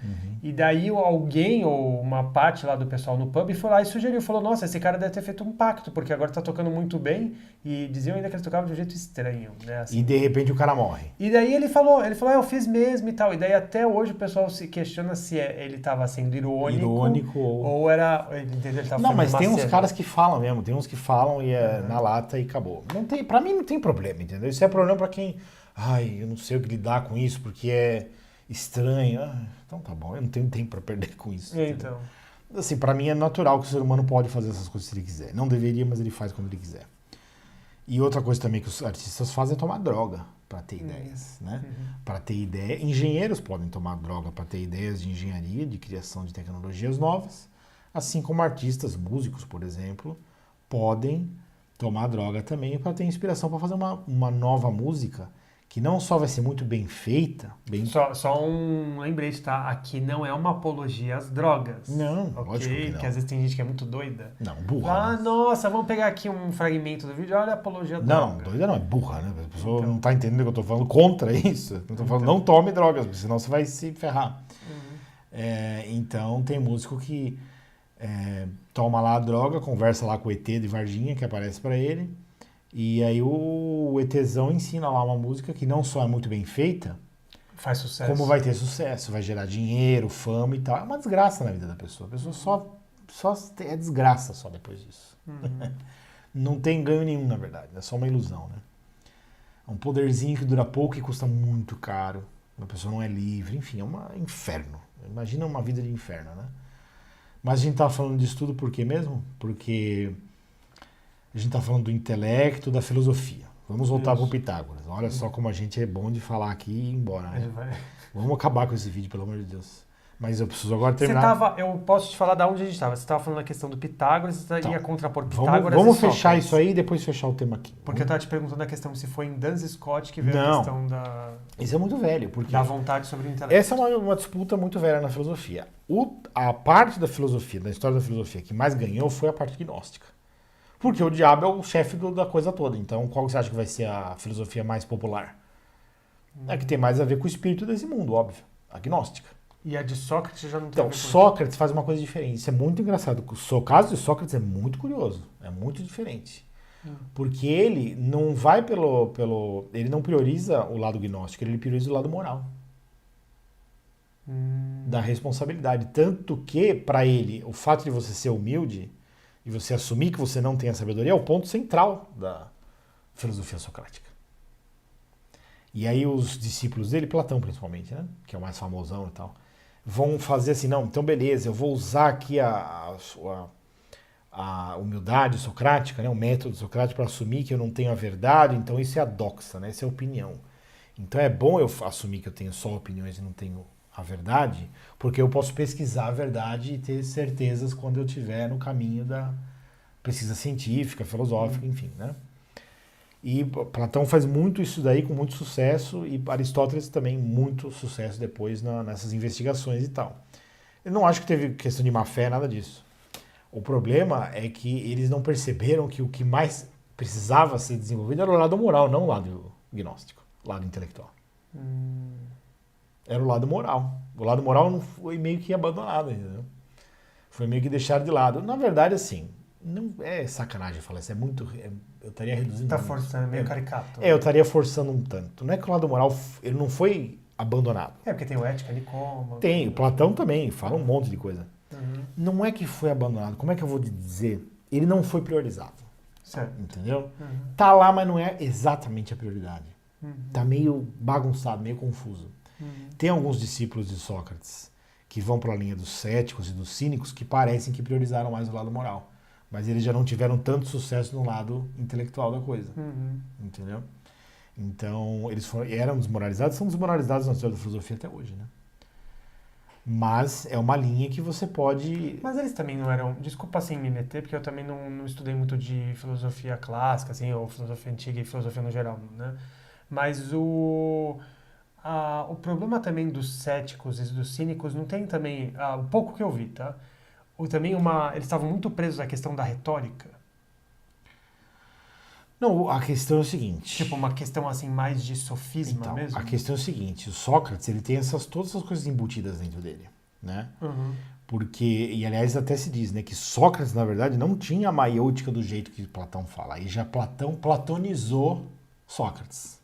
E daí alguém, ou uma parte lá do pessoal no pub, foi lá e sugeriu, falou, nossa, esse cara deve ter feito um pacto, porque agora tá tocando muito bem, e diziam ainda que ele tocava de um jeito estranho, né? Assim. e de repente o cara morre. E daí ele falou, eu fiz mesmo e tal. E daí aí até hoje o pessoal se questiona se ele estava sendo Irônico ou era... Ele tava Não, fazendo mas tem uns macena. caras que falam mesmo, tem uns que falam e é na lata e acabou. Não tem, pra mim não tem problema, entendeu? Isso é problema pra quem, ai, eu não sei o que lidar com isso porque é estranho. Ah, então tá bom, eu não tenho tempo pra perder com isso. Entendeu? Então, Assim, pra mim é natural que o ser humano pode fazer essas coisas se ele quiser. Não deveria, mas ele faz quando ele quiser. E outra coisa também que os artistas fazem é tomar droga para ter ideias, né? Para ter ideia, engenheiros podem tomar droga para ter ideias de engenharia, de criação de tecnologias novas, assim como artistas, músicos, por exemplo, podem tomar droga também para ter inspiração para fazer uma nova música que não só vai ser muito bem feita, bem... só um lembrete, tá? Aqui não é uma apologia às drogas. Não, Ok? lógico que não. Que às vezes tem gente que é muito doida. Não, burra. Ah, né? nossa, vamos pegar aqui um fragmento do vídeo, olha a apologia à Não, droga. doida não, é burra, né? A pessoa Então. não tá entendendo que eu tô falando contra isso. Eu tô falando, não tome drogas, porque senão você vai se ferrar. Então, tem músico que toma lá a droga, conversa lá com o ET de Varginha, que aparece pra ele, e aí o ETzão ensina lá uma música que não só é muito bem feita, Faz sucesso. como vai ter sucesso, vai gerar dinheiro, fama e tal. É uma desgraça na vida da pessoa. A pessoa só é desgraça só depois disso. Não tem ganho nenhum, na verdade. É só uma ilusão, né? É um poderzinho que dura pouco e custa muito caro. A pessoa não é livre. Enfim, é um inferno. Imagina uma vida de inferno, né? Mas a gente tá falando disso tudo por quê mesmo? Porque a gente tá falando do intelecto, da filosofia. Vamos voltar pro Pitágoras. Olha só como a gente é bom de falar aqui e ir embora, né? Vamos acabar com esse vídeo, pelo amor de Deus. Mas eu preciso agora terminar. Eu posso te falar de onde a gente estava. Você estava falando da questão do Pitágoras, você ia contrapor Pitágoras Vamos e fechar Sócrates. isso aí e depois fechar o tema aqui. Porque eu estava te perguntando a questão se foi em Duns Scott que veio a Não. questão Isso é muito velho, porque da vontade sobre o intelecto. essa é uma disputa muito velha na filosofia. A parte da filosofia, da história da filosofia, que mais ganhou foi a parte gnóstica. Porque o diabo é o chefe da coisa toda. Então, qual você acha que vai ser a filosofia mais popular? É que tem mais a ver com o espírito desse mundo, óbvio. A gnóstica. E a de Sócrates já não tem Então, a ver com Sócrates faz uma coisa diferente. Isso é muito engraçado. O caso de Sócrates é muito curioso. É muito diferente. Porque ele não vai ele não prioriza o lado gnóstico, ele prioriza o lado moral. Da responsabilidade. Tanto que, para ele, o fato de você ser humilde e você assumir que você não tem a sabedoria é o ponto central da filosofia socrática. E aí os discípulos dele, Platão principalmente, né? Que é o mais famosão e tal, vão fazer assim, não, então beleza, eu vou usar aqui a humildade socrática, né? O método socrático para assumir que eu não tenho a verdade, então isso é a doxa, né? Isso é a opinião. Então é bom eu assumir que eu tenho só opiniões e não tenho a verdade, porque eu posso pesquisar a verdade e ter certezas quando eu estiver no caminho da pesquisa científica, filosófica, enfim, né? E Platão faz muito isso daí com muito sucesso e Aristóteles também muito sucesso depois nessas investigações e tal. Eu não acho que teve questão de má fé, nada disso. O problema é que eles não perceberam que o que mais precisava ser desenvolvido era o lado moral, não o lado gnóstico, o lado intelectual. Era o lado moral. O lado moral não foi meio que abandonado, entendeu? Foi meio que deixado de lado. Na verdade, assim, não é sacanagem falar isso, eu estaria reduzindo... Tá forçando, é meio caricato. Eu estaria forçando um tanto. Não é que o lado moral, ele não foi abandonado. É, porque tem o Ética, Nicômaco... Tem, o Platão também, fala um monte de coisa. Não é que foi abandonado, como é que eu vou dizer? Ele não foi priorizado. Certo. Entendeu? Tá lá, mas não é exatamente a prioridade. Tá meio bagunçado, meio confuso. Tem alguns discípulos de Sócrates que vão para a linha dos céticos e dos cínicos que parecem que priorizaram mais o lado moral. Mas eles já não tiveram tanto sucesso no lado intelectual da coisa. Entendeu? Então, eles eram desmoralizados, são desmoralizados na história da filosofia até hoje, né? Mas é uma linha que você pode... Mas eles também não eram... Desculpa, assim, me meter, porque eu também não estudei muito de filosofia clássica, assim, ou filosofia antiga e filosofia no geral, né? Mas o problema também dos céticos e dos cínicos não tem também... o pouco que eu vi, tá? Também eles estavam muito presos à questão da retórica. Não, a questão é o seguinte... Tipo, uma questão assim mais de sofisma então, mesmo? a questão é o seguinte, o Sócrates, ele tem todas essas coisas embutidas dentro dele, né? Porque, e aliás até se diz, né, que Sócrates, na verdade, não tinha a maiêutica do jeito que Platão fala. Aí já Platão platonizou Sócrates.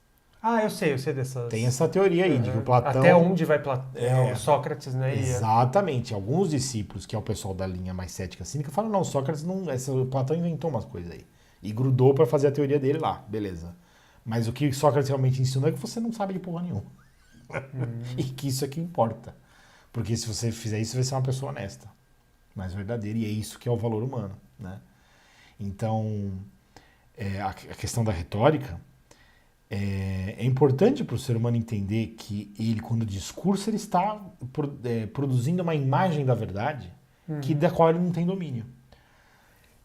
Ah, eu sei dessas. Tem essa teoria aí, de que o Platão... Até onde vai o Sócrates, né? Exatamente. Alguns discípulos, que é o pessoal da linha mais cética cínica, falam, não, Sócrates não... o Platão inventou umas coisas aí. E grudou para fazer a teoria dele lá, beleza. Mas o que Sócrates realmente ensinou é que você não sabe de porra nenhuma. E que isso é que importa. Porque se você fizer isso, você vai ser uma pessoa honesta, mais verdadeira, e é isso que é o valor humano, né? Então, a questão da retórica é importante para o ser humano entender que ele, quando discursa, ele está produzindo uma imagem da verdade da qual ele não tem domínio.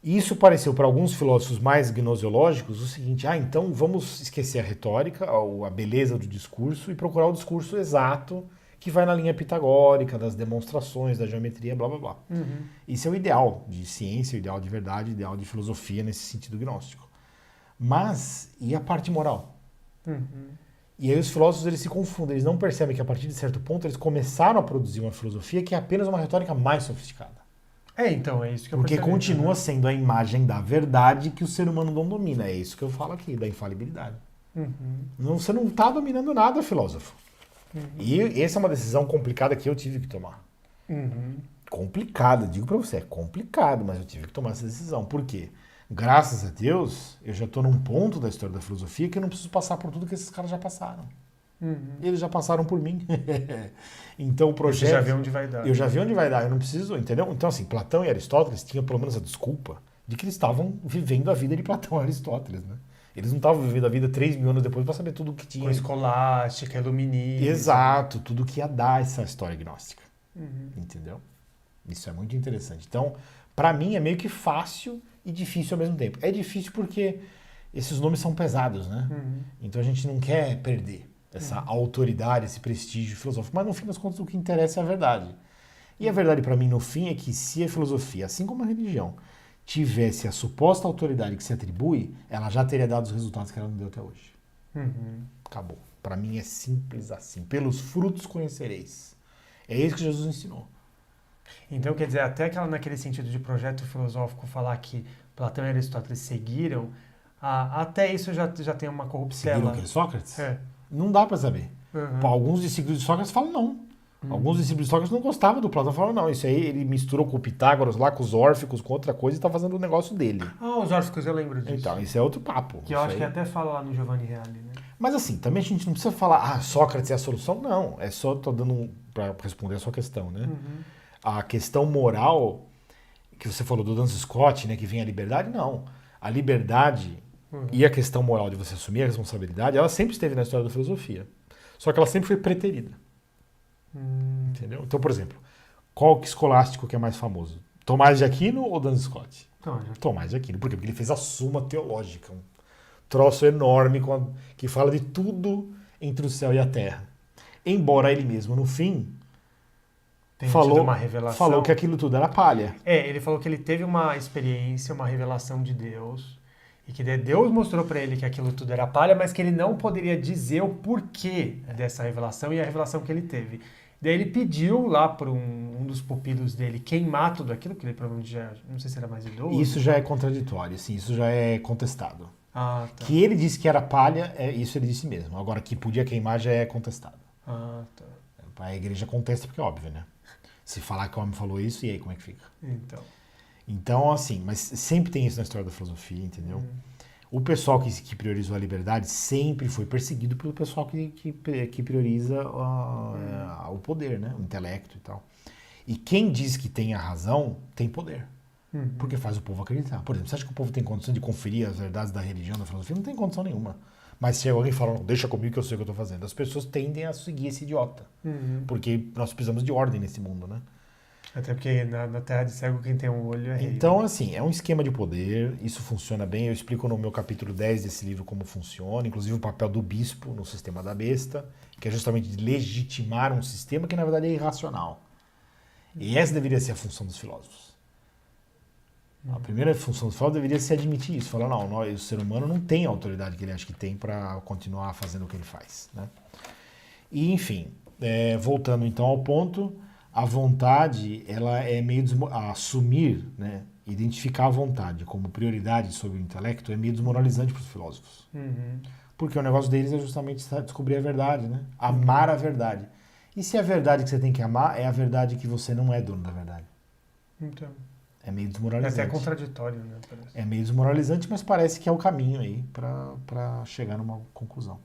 E isso pareceu para alguns filósofos mais gnoseológicos o seguinte, então vamos esquecer a retórica, a beleza do discurso e procurar o discurso exato que vai na linha pitagórica, das demonstrações, da geometria, blá blá blá. Isso é o ideal de ciência, o ideal de verdade, o ideal de filosofia nesse sentido gnóstico. Mas, e a parte moral? E aí os filósofos eles se confundem, eles não percebem que a partir de certo ponto eles começaram a produzir uma filosofia que é apenas uma retórica mais sofisticada. Então, é isso que eu Porque percebi, continua sendo a imagem da verdade que o ser humano não domina. É isso que eu falo aqui, da infalibilidade. Você não está dominando nada, filósofo. E essa é uma decisão complicada que eu tive que tomar. Complicada, digo pra você, é complicado, mas eu tive que tomar essa decisão. Por quê? Graças a Deus, eu já estou num ponto da história da filosofia que eu não preciso passar por tudo que esses caras já passaram. Eles já passaram por mim. Então o projeto... Você já vê onde vai dar. Eu já vi onde vai dar, eu não preciso, entendeu? Então assim, Platão e Aristóteles tinham pelo menos a desculpa de que eles estavam vivendo a vida de Platão e Aristóteles, né? Eles não estavam vivendo a vida 3.000 anos depois para saber tudo o que tinha. Com escolástica, iluminismo. Exato, tudo que ia dar essa história gnóstica. Entendeu? Isso é muito interessante. Então, para mim é meio que fácil e difícil ao mesmo tempo. É difícil porque esses nomes são pesados, né? Então a gente não quer perder essa autoridade, esse prestígio filosófico. Mas no fim das contas o que interessa é a verdade. E a verdade para mim no fim é que se a filosofia, assim como a religião, tivesse a suposta autoridade que se atribui, ela já teria dado os resultados que ela não deu até hoje. Acabou. Para mim é simples assim. Pelos frutos conhecereis. É isso que Jesus ensinou. Então, quer dizer, até naquele sentido de projeto filosófico falar que Platão e Aristóteles seguiram, até isso já tem uma corruptela. Seguiram o quê? Sócrates? Não dá para saber. Alguns discípulos de Sócrates falam não. Alguns discípulos de Sócrates não gostavam do Platão, falaram não, isso aí ele misturou com o Pitágoras lá, com os órficos, com outra coisa e tá fazendo o negócio dele. Os órficos, eu lembro disso. Então, isso é outro papo. Que eu acho que até fala lá no Giovanni Reale, né? Mas assim, também a gente não precisa falar, Sócrates é a solução, não. É só, tô dando para responder a sua questão, né? A questão moral que você falou do Duns Scott, né, que vem a liberdade, não. A liberdade e a questão moral de você assumir a responsabilidade, ela sempre esteve na história da filosofia. Só que ela sempre foi preterida. Entendeu? Então, por exemplo, qual escolástico que é mais famoso? Tomás de Aquino ou Duns Scott? Tomás de Aquino. Por quê? Porque ele fez a Suma Teológica, um troço enorme que fala de tudo entre o céu e a terra. Embora ele mesmo, no fim, falou que aquilo tudo era palha. Ele falou que ele teve uma experiência, uma revelação de Deus, e que Deus mostrou para ele que aquilo tudo era palha, mas que ele não poderia dizer o porquê dessa revelação e a revelação que ele teve. Daí ele pediu lá para um dos pupilos dele queimar tudo aquilo, que ele provavelmente já, não sei se era mais idoso. Isso já é contraditório, sim, isso já é contestado. Tá. Que ele disse que era palha, isso ele disse mesmo. Agora, que podia queimar já é contestado. Tá. A igreja contesta porque é óbvio, né? Se falar que o homem falou isso, e aí como é que fica? Então, assim, mas sempre tem isso na história da filosofia, entendeu? O pessoal que priorizou a liberdade sempre foi perseguido pelo pessoal que prioriza o poder, né? O intelecto e tal. E quem diz que tem a razão, tem poder. Porque faz o povo acreditar. Por exemplo, você acha que o povo tem condição de conferir as verdades da religião, da filosofia? Não tem condição nenhuma. Mas se alguém fala, não, deixa comigo que eu sei o que eu estou fazendo, as pessoas tendem a seguir esse idiota. Porque nós precisamos de ordem nesse mundo, né? Até porque na terra de cego quem tem um olho é rei. Então, assim, é um esquema de poder, isso funciona bem. Eu explico no meu capítulo 10 desse livro como funciona, inclusive o papel do bispo no sistema da besta, que é justamente legitimar um sistema que na verdade é irracional. E essa deveria ser a função dos filósofos. A primeira função dos filósofos deveria ser admitir isso, falar, não, o ser humano não tem a autoridade que ele acha que tem para continuar fazendo o que ele faz, né? E, enfim, voltando então ao ponto, a vontade, ela é meio assumir, né, identificar a vontade como prioridade sobre o intelecto é meio desmoralizante para os filósofos. Porque o negócio deles é justamente descobrir a verdade, né? Amar a verdade. E se a verdade que você tem que amar é a verdade que você não é dono da verdade? Então, É meio é desmoralizante. até contraditório, né? Parece. É meio desmoralizante, mas parece que é o caminho aí para chegar numa conclusão.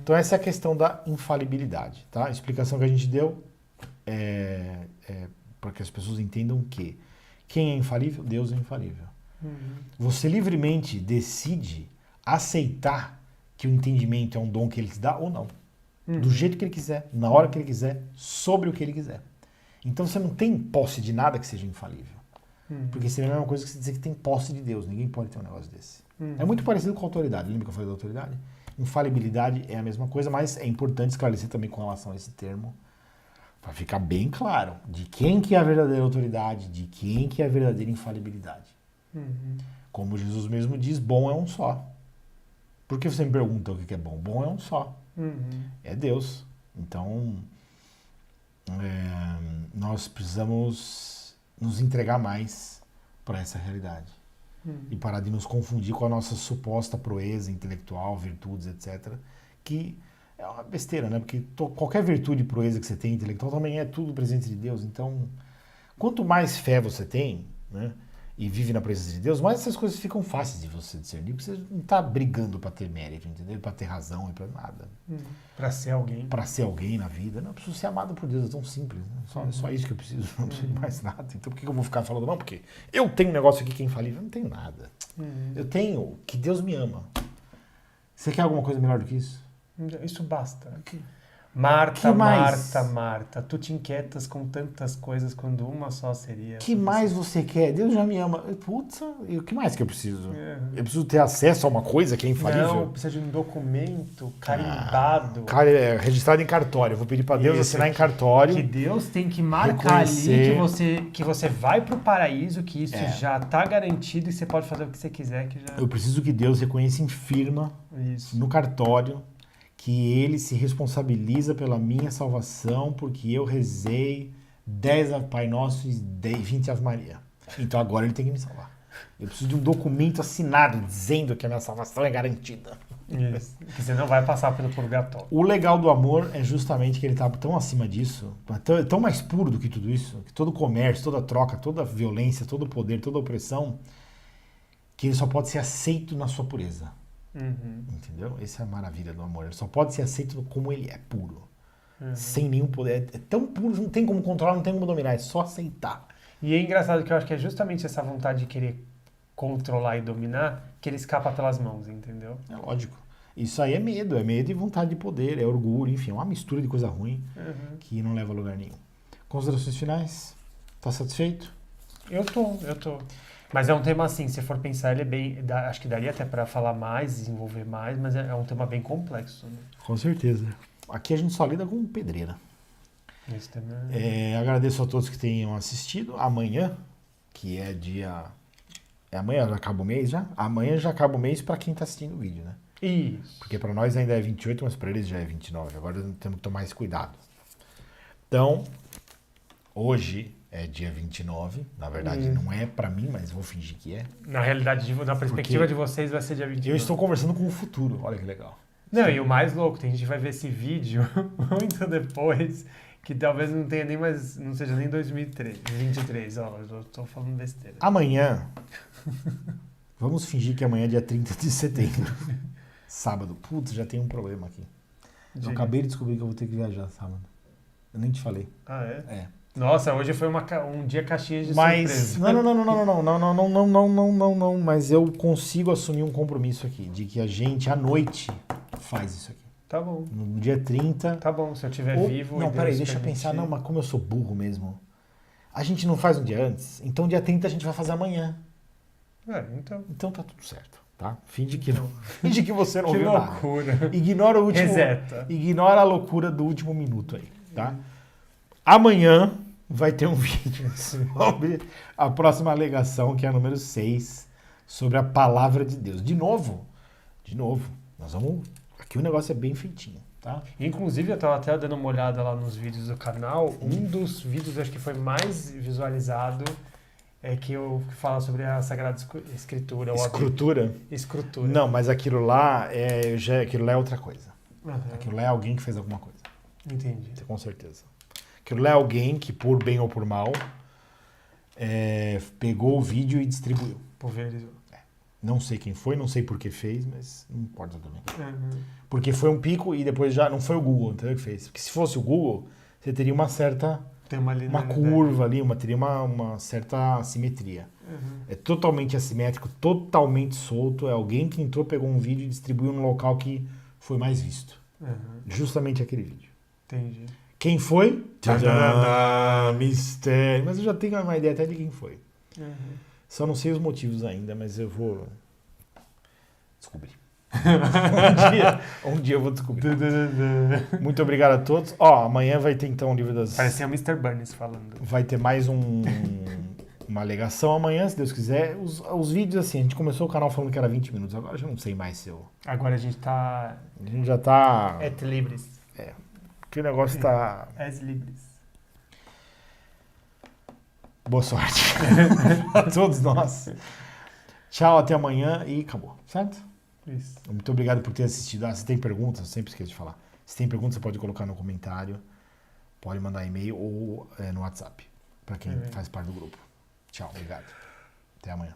Então essa é a questão da infalibilidade, tá? A explicação que a gente deu é para que as pessoas entendam que quem é infalível? Deus é infalível. Você livremente decide aceitar que o entendimento é um dom que ele te dá ou não. Do jeito que ele quiser, na hora que ele quiser, sobre o que ele quiser. Então você não tem posse de nada que seja infalível. Porque seria a mesma coisa que você dizer que tem posse de Deus. Ninguém pode ter um negócio desse. É muito parecido com a autoridade. Lembra que eu falei da autoridade? Infalibilidade é a mesma coisa, mas é importante esclarecer também com relação a esse termo, para ficar bem claro de quem que é a verdadeira autoridade, de quem que é a verdadeira infalibilidade. Como Jesus mesmo diz, bom é um só. Por que você me pergunta o que é bom? Bom é um só. É Deus. Então, nós precisamos nos entregar mais para essa realidade. E parar de nos confundir com a nossa suposta proeza intelectual, virtudes, etc. Que é uma besteira, né? Porque qualquer virtude e proeza que você tem intelectual também é tudo presente de Deus. Então, quanto mais fé você tem, né? E vive na presença de Deus, mais essas coisas ficam fáceis de você discernir, porque você não está brigando para ter mérito, entendeu? Para ter razão e para nada. Para ser alguém. Para ser alguém na vida. Não, eu preciso ser amado por Deus, é tão simples. Né? É só isso que eu preciso, não preciso de mais nada. Então por que eu vou ficar falando, não, porque eu tenho um negócio aqui que é infalível? Eu não tenho nada. Eu tenho que Deus me ama. Você quer alguma coisa melhor do que isso? Isso basta. Marta, Que mais? Marta, tu te inquietas com tantas coisas quando uma só seria. Que mais você quer? Deus já me ama. Putz, o que mais que eu preciso? Eu preciso ter acesso a uma coisa que é infalível? Não, precisa de um documento carimbado. Registrado em cartório. Eu vou pedir para Deus Isso, assinar em cartório. Que Deus tem que marcar ali que você vai pro paraíso, que isso já tá garantido e você pode fazer o que você quiser. Que já... Eu preciso que Deus reconheça em firma, no cartório, que ele se responsabiliza pela minha salvação, porque eu rezei 10 Pai Nosso e 20 Ave Maria. Então agora ele tem que me salvar. Eu preciso de um documento assinado dizendo que a minha salvação é garantida. Isso. Que você não vai passar pelo purgatório. O legal do amor é justamente que ele está tão acima disso, tão mais puro do que tudo isso, que todo comércio, toda troca, toda violência, todo poder, toda opressão, que ele só pode ser aceito na sua pureza. Entendeu? Essa é a maravilha do amor. Ele só pode ser aceito como ele é, puro. Sem nenhum poder. É tão puro, não tem como controlar, não tem como dominar, é só aceitar. E é engraçado que eu acho que é justamente essa vontade de querer controlar e dominar que ele escapa pelas mãos, entendeu? É lógico. Isso aí é medo e vontade de poder, é orgulho, enfim, é uma mistura de coisa ruim que não leva a lugar nenhum. Considerações finais? Tá satisfeito? Eu tô. Mas é um tema assim, se for pensar, ele é bem... Acho que daria até para falar mais, desenvolver mais, mas é um tema bem complexo. Né? Com certeza. Aqui a gente só lida com pedreira. Esse tema agradeço a todos que tenham assistido. Amanhã, que é dia... amanhã já acaba o mês já? Amanhã já acaba o mês para quem tá assistindo o vídeo, né? Isso. Porque para nós ainda é 28, mas para eles já é 29. Agora temos que tomar esse cuidado. Então, hoje... é dia 29, na verdade não é pra mim, mas vou fingir que é. Na realidade, na perspectiva de vocês, vai ser dia 29. Eu estou conversando com o futuro, olha que legal. Não, e o mais louco, tem gente que vai ver esse vídeo muito depois, que talvez não tenha nem mais, não seja nem 2023, ó, eu tô falando besteira. Amanhã, vamos fingir que amanhã é dia 30 de setembro, sábado. Putz, já tem um problema aqui. Eu acabei de descobrir que eu vou ter que viajar sábado. Eu nem te falei. Ah, é? É. Nossa, hoje foi um dia Caxias de surpresa. Não, mas eu consigo assumir um compromisso aqui, de que a gente, à noite, faz isso aqui. Tá bom. No dia 30... Tá bom, se eu estiver vivo... Não, peraí, deixa eu pensar. Não, mas como eu sou burro mesmo, a gente não faz um dia antes, então dia 30 a gente vai fazer amanhã. Então tá tudo certo, tá? Finge que você não ouviu nada. Que loucura. Ignora o último... Reseta. Ignora a loucura do último minuto aí, tá? Amanhã vai ter um vídeo sobre a próxima alegação, que é a número 6, sobre a palavra de Deus. De novo, nós vamos... Aqui o negócio é bem feitinho, tá? Inclusive, eu estava até dando uma olhada lá nos vídeos do canal. Um dos vídeos, acho que foi mais visualizado, É que eu falo sobre a Sagrada Escritura. Ou a Bíblia. Escritura? Escritura. Não, mas aquilo lá aquilo lá é outra coisa. Uhum. Aquilo lá é alguém que fez alguma coisa. Entendi. Com certeza. Aquilo lá é alguém que, por bem ou por mal, pegou o vídeo e distribuiu. Pulverizou. Não sei quem foi, não sei por que fez, mas não importa também. Uhum. Porque foi um pico e depois já não foi o Google, entendeu, que fez. Porque se fosse o Google, você teria uma certa... Tem uma curva ali, teria uma certa assimetria. Uhum. É totalmente assimétrico, totalmente solto. É alguém que entrou, pegou um vídeo e distribuiu no local que foi mais visto. Uhum. Justamente aquele vídeo. Entendi. Quem foi? Tadã, mistério. Mas eu já tenho uma ideia até de quem foi. Uhum. Só não sei os motivos ainda, mas eu vou descobrir. um dia eu vou descobrir. Muito obrigado a todos. Amanhã vai ter então o livro das... Parecia o Mr. Burns falando. Vai ter mais uma alegação amanhã, se Deus quiser. Os vídeos, assim, a gente começou o canal falando que era 20 minutos. Agora eu já não sei mais se eu... Agora a gente tá... A gente já tá... Et libris. Que o negócio tá... Es libris. Boa sorte a todos nós. Tchau, até amanhã e acabou, certo? Isso. Muito obrigado por ter assistido. Se tem perguntas, eu sempre esqueço de falar. Se tem perguntas, você pode colocar no comentário, pode mandar e-mail ou no WhatsApp, para quem faz parte do grupo. Tchau, obrigado. Até amanhã.